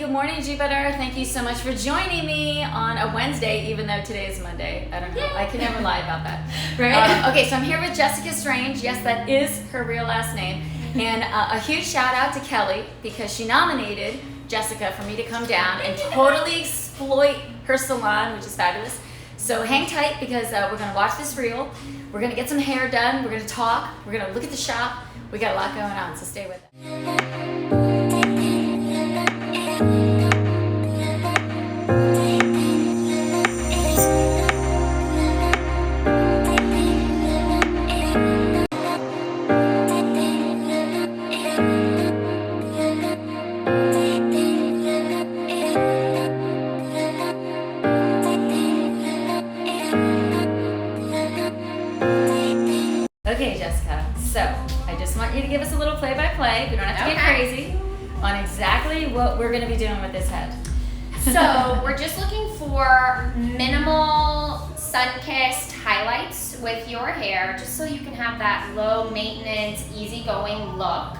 Good morning, Jupiter. Thank you so much for joining me on a Wednesday, even though today is Monday. I don't know. I can never lie about that. Right? Okay, so I'm here with Jessica Strange. Yes, that is her real last name. And a huge shout out to Kelly because she nominated Jessica for me to come down and totally exploit her salon, which is fabulous. So hang tight because we're going to watch this reel. We're going to get some hair done. We're going to talk. We're going to look at the shop. We got a lot going on, so stay with it. Okay, Jessica, so I just want you to give us a little play-by-play. We don't have to get crazy on exactly what we're going to be doing with this head. So we're just looking for minimal sun-kissed highlights with your hair, just so you can have that low maintenance, easygoing look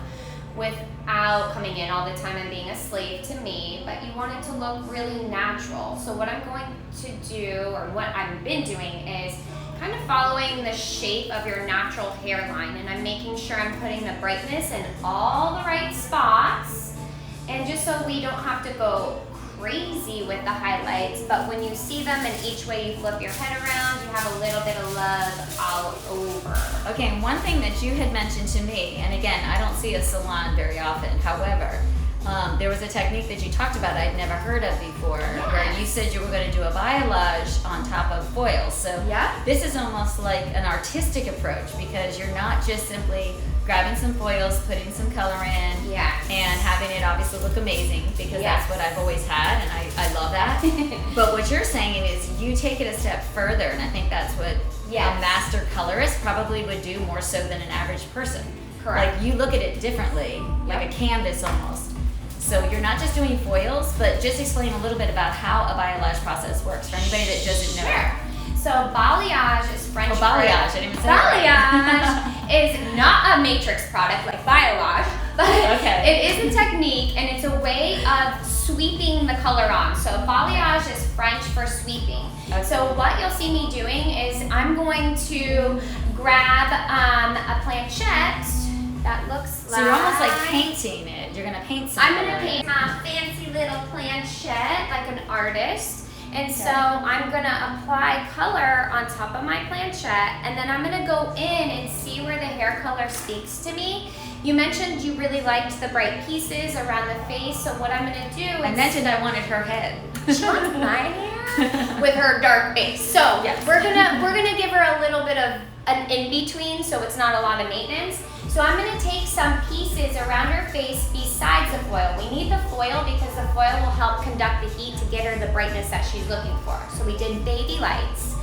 without coming in all the time and being a slave to me, but you want it to look really natural. So what I'm going to do, or what I've been doing, is kind of following the shape of your natural hairline, and I'm making sure I'm putting the brightness in all the right spots, and just so we don't have to go crazy with the highlights, but when you see them and each way you flip your head around, you have a little bit of love all over. Okay, and one thing that you had mentioned to me, and again, I don't see a salon very often, however, there was a technique that you talked about I'd never heard of before, where you said you were going to do a balayage on top of foils. So this is almost like an artistic approach because you're not just simply grabbing some foils, putting some color in, and having it obviously look amazing because that's what I've always had, and I love that. But what you're saying is you take it a step further, and I think that's what a master colorist probably would do more so than an average person. Correct. Like you look at it differently, like a canvas almost. So you're not just doing foils, but just explain a little bit about how a balayage process works for anybody that doesn't know. Sure. So balayage is French. Balayage, I didn't even say Balayage is not a matrix product like balayage, but it is a technique and it's a way of sweeping the color on. So balayage is French for sweeping. So what you'll see me doing is I'm going to grab a planchette that looks like... So you're almost like painting it. You're going to paint something. I'm going to paint a fancy little planchette like an artist. And so I'm going to apply color on top of my planchette, and then I'm going to go in and see where the hair color speaks to me. You mentioned you really liked the bright pieces around the face, so what I'm going to do is... I mentioned I wanted her head. She wants my hair with her dark base. So we're gonna give her a little bit of an in-between so it's not a lot of maintenance. So I'm going to take some pieces around her face besides the foil. We need the foil because the foil will help conduct the heat to get her the brightness that she's looking for. So we did baby lights.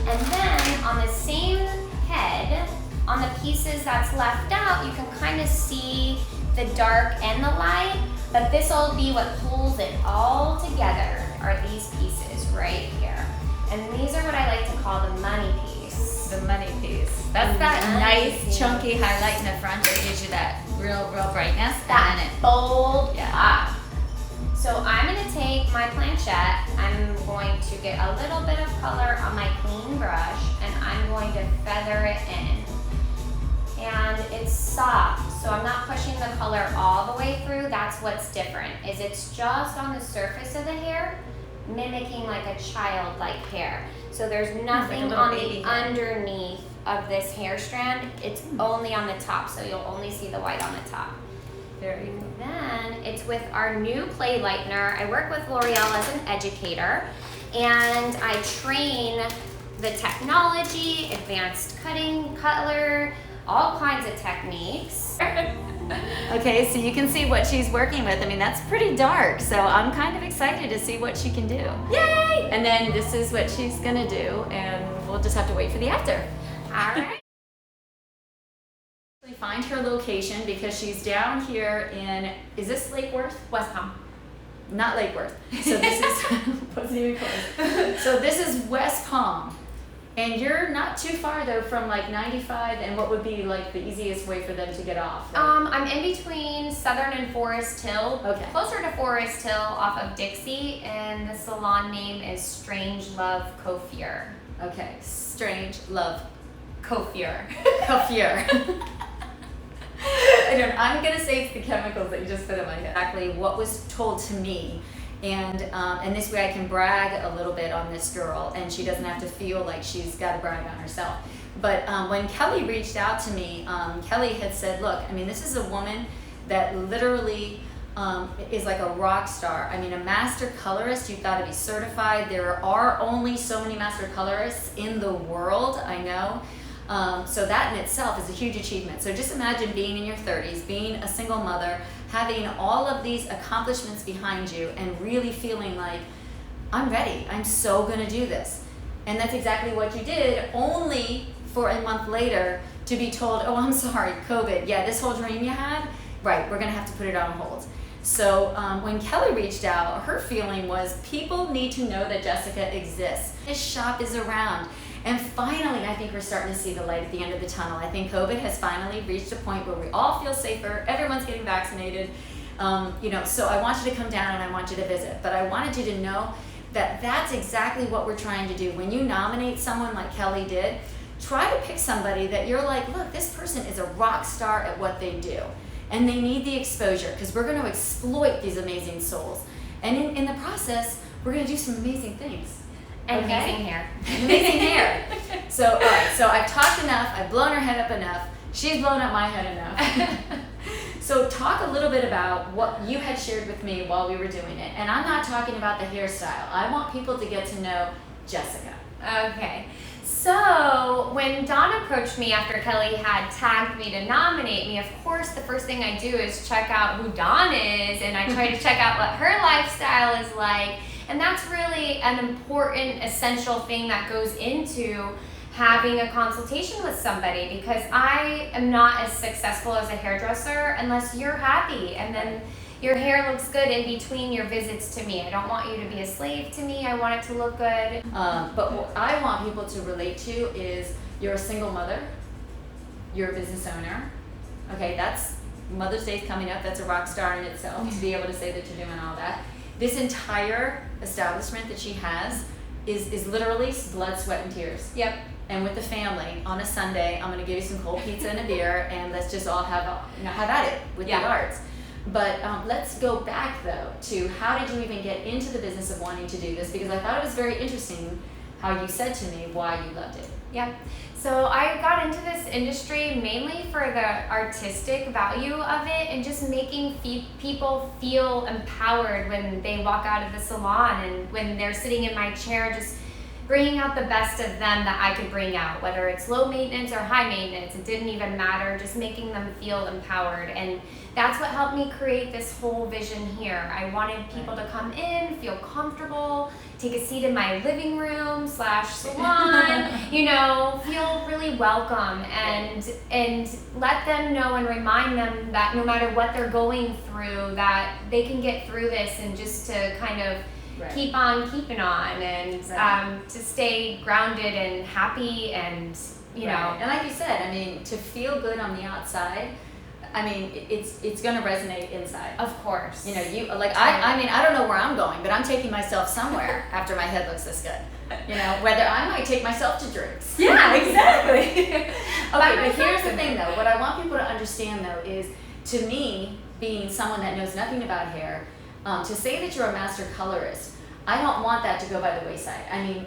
And then on the same head, on the pieces that's left out, you can kind of see the dark and the light, but this will be what pulls it all together, are these pieces right here. And these are what I like to call the money piece. The money piece. That's that nice chunky highlight in the front that gives you that real brightness. That bold pop. So I'm going to take my planchette, I'm going to get a little bit of color on my clean brush, and I'm going to feather it in. And it's soft, so I'm not pushing the color all the way through. That's what's different, is it's just on the surface of the hair, mimicking like a childlike hair. So there's nothing on the underneath of this hair strand. It's only on the top, so you'll only see the white on the top. Very cool. Then it's with our new clay lightener. I work with L'Oreal as an educator, and I train the technology, advanced cutting, color, all kinds of techniques. Okay, so you can see what she's working with. I mean, that's pretty dark, so I'm kind of excited to see what she can do. Yay! And then this is what she's gonna do, and we'll just have to wait for the after. All right. Find her location because she's down here in, is this Lake Worth? West Palm. Not Lake Worth. So this is, wasn't even close. So this is West Palm. And you're not too far though from like 95, and what would be like the easiest way for them to get off? Right? I'm in between Southern and Forest Hill. Okay. Closer to Forest Hill off of Dixie, and the salon name is Strange Love Coiffure. Okay, Strange Love Coiffure. Coiffure. I'm gonna say it's the chemicals that you just put in my head. Exactly what was told to me. And this way I can brag a little bit on this girl, and she doesn't have to feel like she's got to brag on herself. But when Kelly reached out to me, Kelly had said, look, I mean, this is a woman that literally is like a rock star. I mean, a master colorist, you've got to be certified. There are only so many master colorists in the world, I know. So that in itself is a huge achievement. So just imagine being in your 30s, being a single mother, having all of these accomplishments behind you and really feeling like, I'm ready, I'm so gonna do this. And that's exactly what you did, only for a month later to be told, oh, I'm sorry, COVID, yeah, this whole dream you had, right, we're gonna have to put it on hold. So when Kelly reached out, her feeling was people need to know that Jessica exists. This shop is around. And finally, I think we're starting to see the light at the end of the tunnel. I think COVID has finally reached a point where we all feel safer. Everyone's getting vaccinated. So I want you to come down and I want you to visit. But I wanted you to know that that's exactly what we're trying to do. When you nominate someone like Kelly did, try to pick somebody that you're like, look, this person is a rock star at what they do. And they need the exposure because we're going to exploit these amazing souls. And in the process, we're going to do some amazing things. And amazing hair. Amazing hair. So, all right, so I've talked enough. I've blown her head up enough. She's blown up my head enough. So talk a little bit about what you had shared with me while we were doing it. And I'm not talking about the hairstyle. I want people to get to know Jessica. Okay. So when Dawn approached me after Kelly had tagged me to nominate me, of course, the first thing I do is check out who Dawn is, and I try to check out what her lifestyle is like. And that's really an important, essential thing that goes into having a consultation with somebody, because I am not as successful as a hairdresser unless you're happy and then your hair looks good in between your visits to me. I don't want you to be a slave to me. I want it to look good. But what I want people to relate to is you're a single mother, you're a business owner. Okay, that's Mother's Day's coming up. That's a rock star in itself to be able to say that you're doing all that. This entire establishment that she has is literally blood, sweat, and tears. Yep. And with the family on a Sunday, I'm going to give you some cold pizza and a beer, and let's just all have at it with the arts. But let's go back though to how did you even get into the business of wanting to do this? Because I thought it was very interesting how you said to me why you loved it. Yep. So I got into this industry mainly for the artistic value of it and just making people feel empowered when they walk out of the salon and when they're sitting in my chair, just bringing out the best of them that I could bring out, whether it's low maintenance or high maintenance, it didn't even matter, just making them feel empowered. And that's what helped me create this whole vision here. I wanted people to come in, feel comfortable, take a seat in my living room / salon, feel really welcome and let them know and remind them that no matter what they're going through, that they can get through this, and just to kind of keep on keeping on and to stay grounded and happy and, And like you said, I mean, to feel good on the outside, I mean, it's going to resonate inside. Of course. I don't know where I'm going, but I'm taking myself somewhere after my head looks this good. Whether I might take myself to drinks. Yeah, exactly. Okay, but here's the thing though. What I want people to understand though is, to me, being someone that knows nothing about hair, to say that you're a master colorist, I don't want that to go by the wayside. I mean,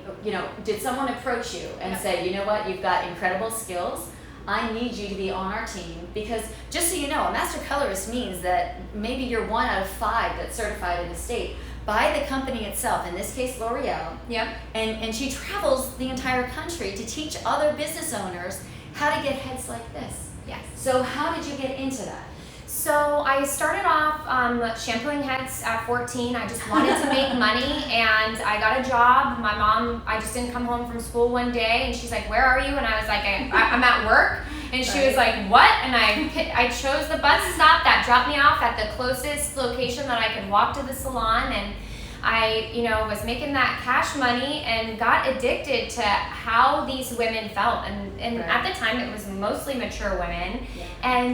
did someone approach you and say, you know what, you've got incredible skills, I need you to be on our team? Because just so you know, a master colorist means that maybe you're 1 out of 5 that's certified in the state by the company itself, in this case L'Oreal. Yep. And she travels the entire country to teach other business owners how to get heads like this. Yes. So how did you get into that? So I started off shampooing heads at 14. I just wanted to make money, and I got a job. My mom, I just didn't come home from school one day, and she's like, "Where are you?" And I was like, "I'm at work." And she was like, "What?" And I chose the bus stop that dropped me off at the closest location that I could walk to the salon, and I, was making that cash money and got addicted to how these women felt. And Right. at the time, it was mostly mature women,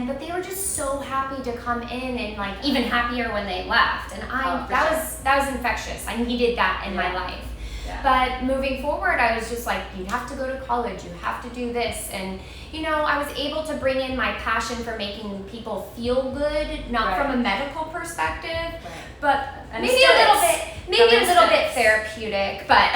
but they were just so happy to come in and like even happier when they left. And that was infectious. I needed that in my life. Yeah. But moving forward, I was just like, you have to go to college, you have to do this. And, I was able to bring in my passion for making people feel good, not Right. from a medical perspective, Right. but And maybe a little aesthetics. bit therapeutic, but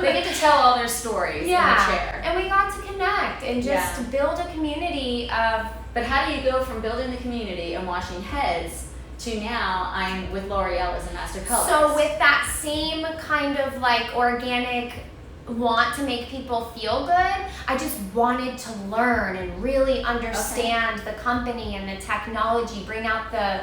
They get to tell all their stories in the chair. And we got to connect and just build a community of. But how do you go from building the community and washing heads to now I'm with L'Oreal as a master colorist? So with that same kind of like organic want to make people feel good, I just wanted to learn and really understand the company and the technology, bring out the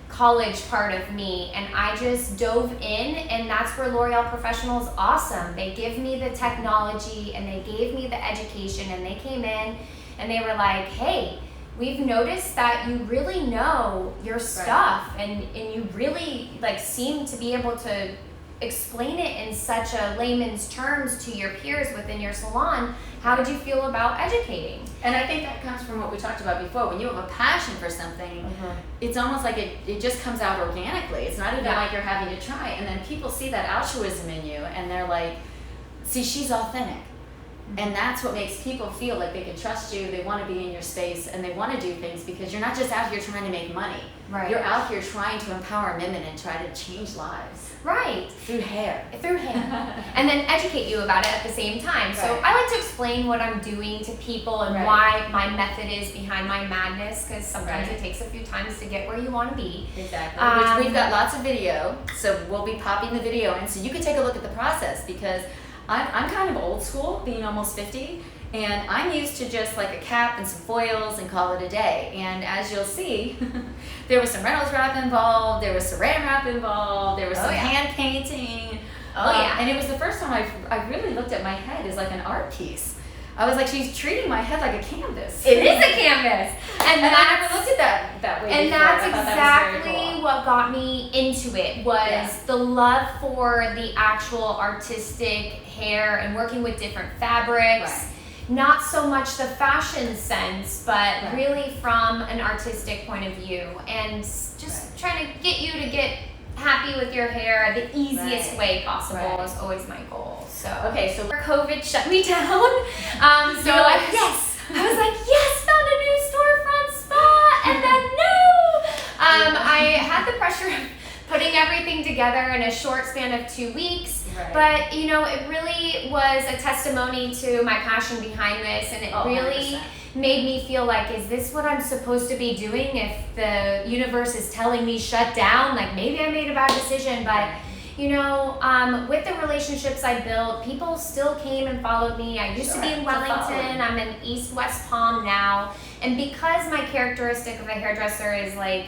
college part of me, and I just dove in, and that's where L'Oreal Professional is awesome. They give me the technology and they gave me the education, and they came in and they were like, hey, we've noticed that you really know your stuff, and you really like seem to be able to explain it in such a layman's terms to your peers within your salon. How would you feel about educating? And I think that comes from what we talked about before. When you have a passion for something, it's almost like it just comes out organically. It's not even like you're having to try. And then people see that altruism in you and they're like, see, she's authentic. And that's what makes people feel like they can trust you, they want to be in your space, and they want to do things because you're not just out here trying to make money. Right. You're out here trying to empower women and try to change lives. Right. Through hair. And then educate you about it at the same time. So Right. I like to explain what I'm doing to people and why my method is behind my madness, because sometimes it takes a few times to get where you want to be. Exactly. Which we've got lots of video, so we'll be popping the video in so you can take a look at the process, because I'm kind of old school, being almost 50, and I'm used to just like a cap and some foils and call it a day. And as you'll see, there was some Reynolds wrap involved, there was saran wrap involved, there was some hand painting. And it was the first time I really looked at my head as like an art piece. I was like, she's treating my head like a canvas. It is a canvas. And I never looked at that way and before. that's I thought exactly that was very cool. what got me into it, was the love for the actual artistic hair and working with different fabrics. Not so much the fashion sense, but really from an artistic point of view, and just trying to get you to get happy with your hair the easiest way possible is always my goal. So so COVID shut me down. So you were like, yes, I was like, yes, found a new storefront spot, and then no. I had the pressure of putting everything together in a short span of 2 weeks. But it really was a testimony to my passion behind this, and it really 100%. made me feel like, is this what I'm supposed to be doing if the universe is telling me shut down? Like, maybe I made a bad decision, but with the relationships I built, people still came and followed me. I used to be in Wellington. I'm in East West Palm now. And because my characteristic of a hairdresser is like,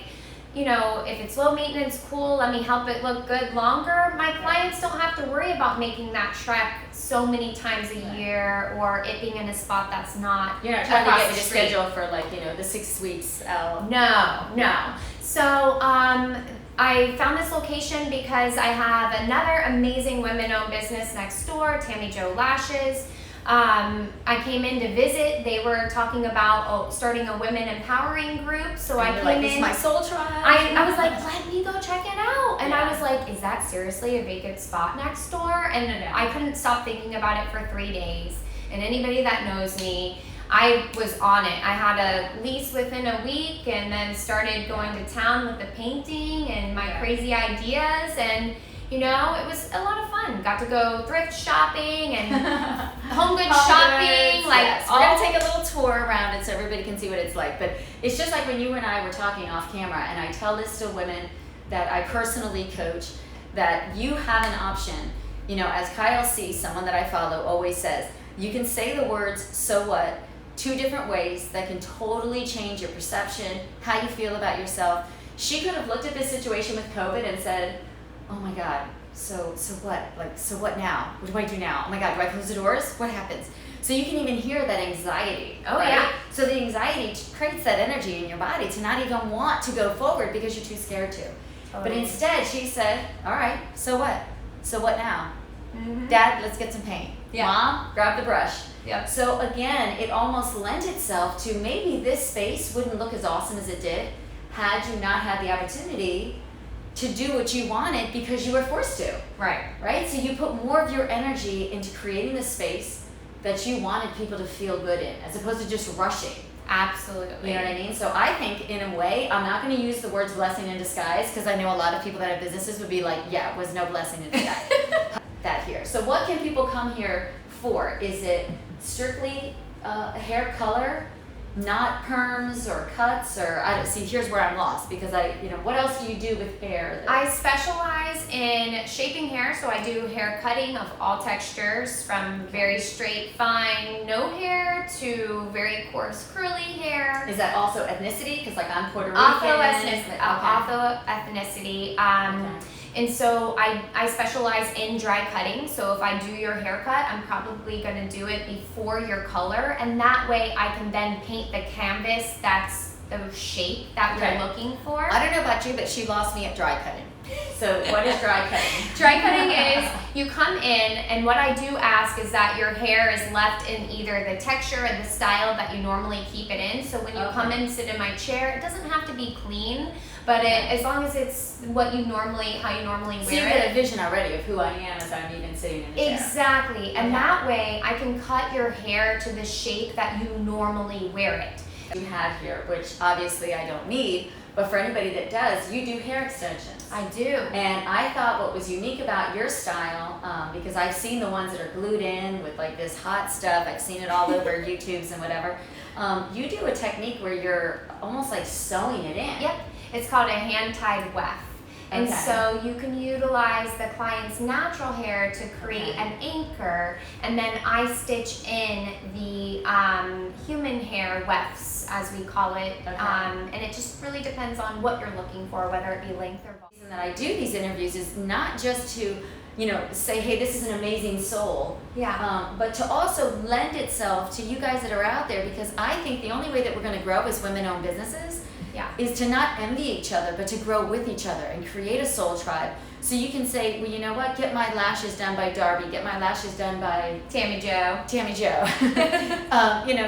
if it's low maintenance, cool, let me help it look good longer, my clients don't have to worry about making that trek so many times a year, or it being in a spot that's not. You're not trying to across get the me to street. schedule for the 6 weeks out. No. So I found this location because I have another amazing women-owned business next door, Tammy Jo Lashes. I came in to visit. They were talking about starting a women empowering group. So I came in. This is my soul tribe. I was like, let me go check it out. And I was like, is that seriously a vacant spot next door? And I couldn't stop thinking about it for 3 days. And anybody that knows me, I was on it. I had a lease within a week, and then started going to town with the painting and my crazy ideas, and it was a lot of fun. Got to go thrift shopping and home goods shopping. We're gonna take a little tour around it so everybody can see what it's like. But it's just like when you and I were talking off camera, and I tell this to women that I personally coach, that you have an option. As Kyle C., someone that I follow, always says, you can say the words, so what, 2 different ways that can totally change your perception, how you feel about yourself. She could have looked at this situation with COVID and said, oh my God, so what? So what now? What do I do now? Oh my God, do I close the doors? What happens? So you can even hear that anxiety. So the anxiety creates that energy in your body to not even want to go forward because you're too scared to. But instead, she said, all right, so what? So what now? Mm-hmm. Dad, let's get some paint. Yeah. Mom, grab the brush. Yep. So again, it almost lent itself to maybe this space wouldn't look as awesome as it did had you not had the opportunity to do what you wanted because you were forced to, right? So you put more of your energy into creating the space that you wanted people to feel good in, as opposed to just rushing. Absolutely. You know what I mean? So I think, in a way, I'm not going to use the words blessing in disguise, because I know a lot of people that have businesses would be like, yeah, it was no blessing in disguise. That here. So what can people come here for? Is it strictly hair color, not perms or cuts, or I don't see? Here's where I'm lost, because what else do you do with hair? I specialize in shaping hair, so I do hair cutting of all textures, from very straight, fine, no hair to very coarse, curly hair. Is that also ethnicity? Because like I'm Puerto Rican. Also ethnicity. Okay. And so I specialize in dry cutting. So if I do your haircut, I'm probably going to do it before your color, and that way I can then paint the canvas that's the shape that we're looking for. I don't know about you, but she lost me at dry cutting. So what is dry cutting? Dry cutting is you come in, and what I do ask is that your hair is left in either the texture and the style that you normally keep it in. So when you come in and sit in my chair, it doesn't have to be clean, but as long as it's how you normally wear it. So you get a vision already of who I am as I'm even sitting in the chair. Exactly, and that way I can cut your hair to the shape that you normally wear it. You have here, which obviously I don't need, but for anybody that does, you do hair extensions. I do. And I thought what was unique about your style, because I've seen the ones that are glued in with like this hot stuff, I've seen it all over YouTubes and whatever. You do a technique where you're almost like sewing it in. Yep, it's called a hand-tied weft. And so you can utilize the client's natural hair to create an anchor, and then I stitch in the human hair wefts, as we call it, and it just really depends on what you're looking for, whether it be length or volume. The reason that I do these interviews is not just to, say, hey, this is an amazing soul, but to also lend itself to you guys that are out there, because I think the only way that we're going to grow as women-owned businesses is to not envy each other, but to grow with each other and create a soul tribe. So you can say, well, you know what? Get my lashes done by Darby. Get my lashes done by Tammy Joe.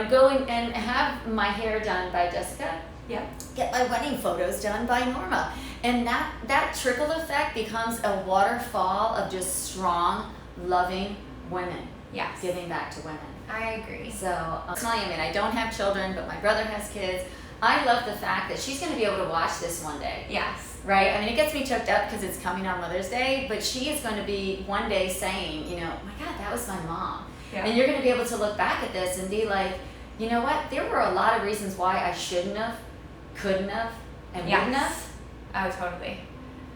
Go and have my hair done by Jessica. Yep. Get my wedding photos done by Norma. And that trickle effect becomes a waterfall of just strong, loving women. Yes. Giving back to women. I agree. So, personally, I don't have children, but my brother has kids. I love the fact that she's going to be able to watch this one day. Yes. Right? It gets me choked up because it's coming on Mother's Day, but she is going to be one day saying, my God, that was my mom. Yeah. And you're going to be able to look back at this and be like, you know what? There were a lot of reasons why I shouldn't have, couldn't have, and wouldn't have. Oh, totally.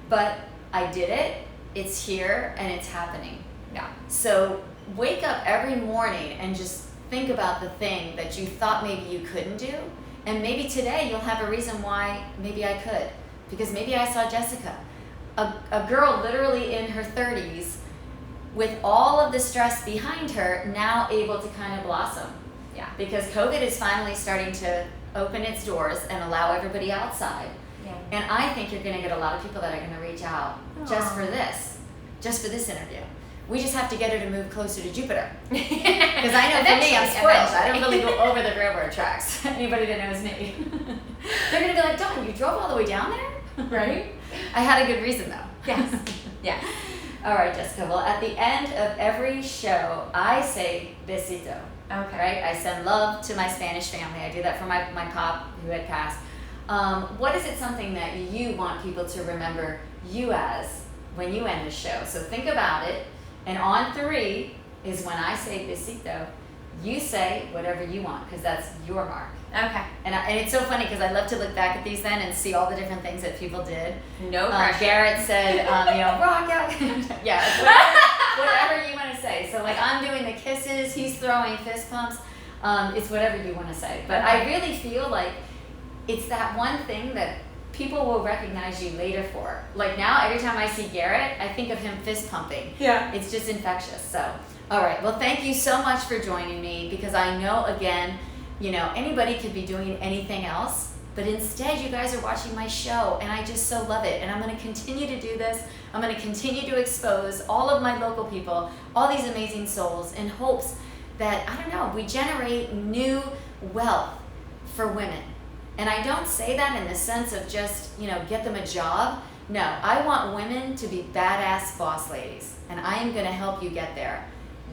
But I did it. It's here and it's happening. Yeah. So wake up every morning and just think about the thing that you thought maybe you couldn't do. And maybe today you'll have a reason why maybe I could. Because maybe I saw Jessica, a girl literally in her 30s with all of the stress behind her, now able to kind of blossom. Yeah. Because COVID is finally starting to open its doors and allow everybody outside. Yeah. And I think you're going to get a lot of people that are going to reach out just for this interview. We just have to get her to move closer to Jupiter. Because I know for me, I'm spoiled. I don't really go over the railroad tracks. Anybody that knows me. They're going to be like, Dawn, you drove all the way down there? Right? I had a good reason, though. Yes. Yes. All right, Jessica. Well, at the end of every show, I say besito. Okay. Right? I send love to my Spanish family. I do that for my pop who had passed. What is it something that you want people to remember you as when you end the show? So think about it. And on 3 is when I say besito, you say whatever you want, because that's your mark. Okay. And it's so funny because I love to look back at these then and see all the different things that people did. No pressure. Garrett said, rock out. Yeah, whatever you want to say. So like I'm doing the kisses, he's throwing fist pumps. It's whatever you want to say. But I really feel like it's that one thing that people will recognize you later for. Like now, every time I see Garrett, I think of him fist pumping. Yeah. It's just infectious. So, all right. Well, thank you so much for joining me, because I know, again, anybody could be doing anything else, But instead, you guys are watching my show, and I just so love it. And I'm going to continue to do this. I'm going to continue to expose all of my local people, all these amazing souls, in hopes that, I don't know, we generate new wealth for women. And I don't say that in the sense of just, get them a job. No, I want women to be badass boss ladies. And I am going to help you get there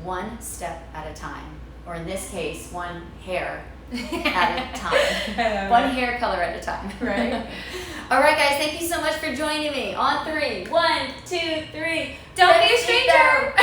one step at a time. Or in this case, one hair at a time. One hair color at a time. Right. All right, guys, thank you so much for joining me. On 3. 1, 2, 3. Don't be a stranger.